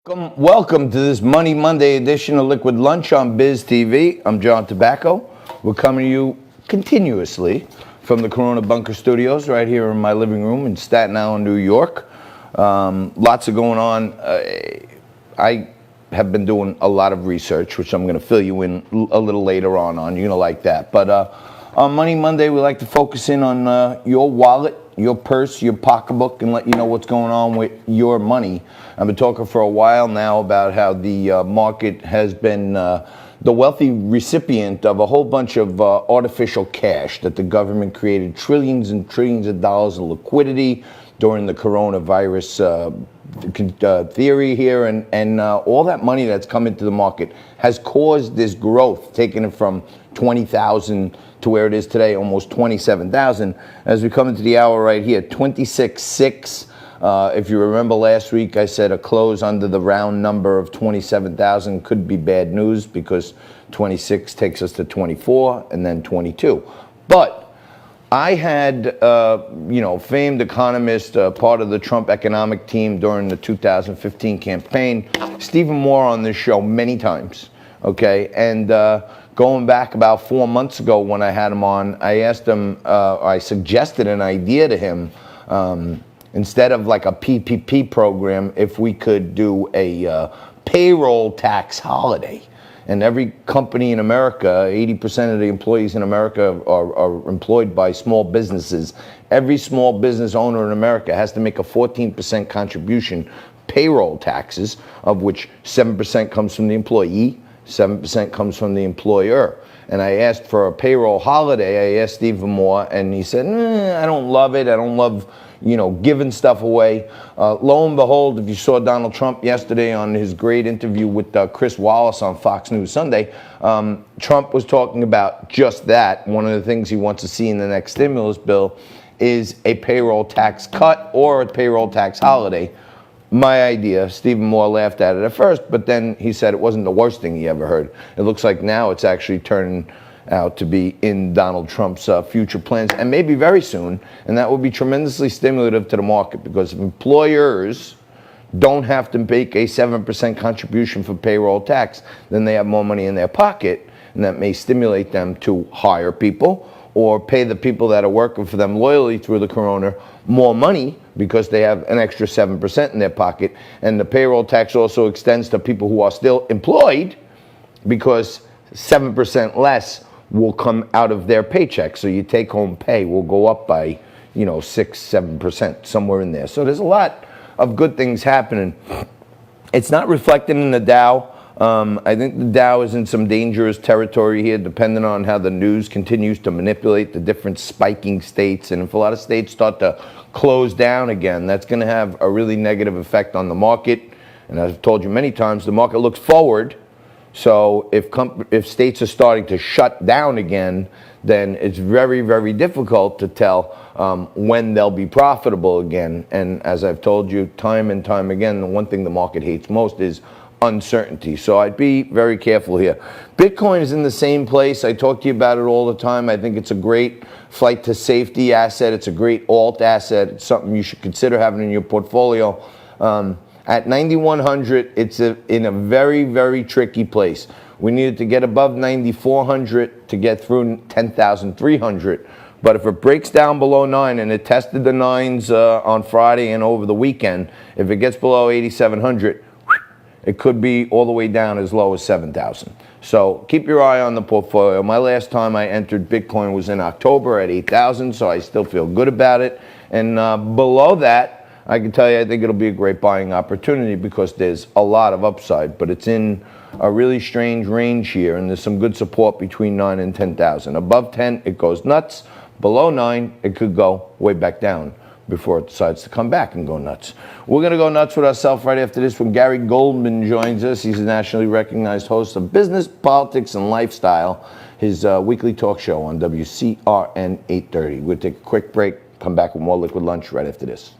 Welcome to this Money Monday edition of Liquid Lunch on Biz TV. I'm John Tobacco. We're coming to you continuously from the Corona Bunker Studios right here in my living room in Staten Island, New York. Lots of going on. I have been doing a lot of research, which I'm going to fill you in a little later on. You're going to like that. But on Money Monday, we like to focus in on your wallet, your purse, your pocketbook, and let you know what's going on with your money. I've been talking for a while now about how the market has been the wealthy recipient of a whole bunch of artificial cash that the government created, trillions and trillions of dollars of liquidity during the coronavirus theory here, and all that money that's come into the market has caused this growth, taking it from 20,000 to where it is today, almost 27,000. As we come into the hour right here, 26.6. If you remember last week, I said a close under the round number of 27,000 could be bad news because 26 takes us to 24 and then 22. But I had, famed economist, part of the Trump economic team during the 2015 campaign, Stephen Moore, on this show many times. Okay, and going back about 4 months ago when I had him on, I asked him, I suggested an idea to him. Instead of like a PPP program, if we could do a payroll tax holiday. And every company in America, 80% of the employees in America are employed by small businesses. Every small business owner in America has to make a 14% contribution, payroll taxes, of which 7% comes from the employee, 7% comes from the employer. And I asked for a payroll holiday. I asked Stephen Moore, and he said, I don't love it. I don't love giving stuff away. Lo and behold, if you saw Donald Trump yesterday on his great interview with Chris Wallace on Fox News Sunday, Trump was talking about just that. One of the things he wants to see in the next stimulus bill is a payroll tax cut or a payroll tax holiday. My idea. Stephen Moore laughed at it at first, but then he said it wasn't the worst thing he ever heard. It looks like now it's actually turning out to be in Donald Trump's future plans, and maybe very soon, and that would be tremendously stimulative to the market, because if employers don't have to make a 7% contribution for payroll tax, then they have more money in their pocket, and that may stimulate them to hire people or pay the people that are working for them loyally through the corona more money because they have an extra 7% in their pocket. And the payroll tax also extends to people who are still employed, because 7% less will come out of their paycheck. So your take-home pay will go up by, 6-7%, somewhere in there. So there's a lot of good things happening. It's not reflected in the Dow. I think the Dow is in some dangerous territory here, depending on how the news continues to manipulate the different spiking states. And if a lot of states start to close down again, that's going to have a really negative effect on the market. And as I've told you many times, the market looks forward. So if states are starting to shut down again, then it's very, very difficult to tell when they'll be profitable again. And as I've told you time and time again, the one thing the market hates most is uncertainty. So I'd be very careful here. Bitcoin is in the same place. I talk to you about it all the time. I think it's a great flight to safety asset. It's a great alt asset. It's something you should consider having in your portfolio. At 9,100, it's in a very, very tricky place. We needed to get above 9,400 to get through 10,300. But if it breaks down below 9, and it tested the 9s on Friday and over the weekend, if it gets below 8,700, it could be all the way down as low as 7,000. So keep your eye on the portfolio. My last time I entered Bitcoin was in October at 8,000, so I still feel good about it. And below that, I can tell you I think it'll be a great buying opportunity, because there's a lot of upside, but it's in a really strange range here, and there's some good support between 9 and 10,000. Above 10, it goes nuts. Below 9, it could go way back down before it decides to come back and go nuts. We're going to go nuts with ourselves right after this when Gary Goldman joins us. He's a nationally recognized host of Business, Politics, and Lifestyle, his weekly talk show on WCRN 830. We'll take a quick break, come back with more Liquid Lunch right after this.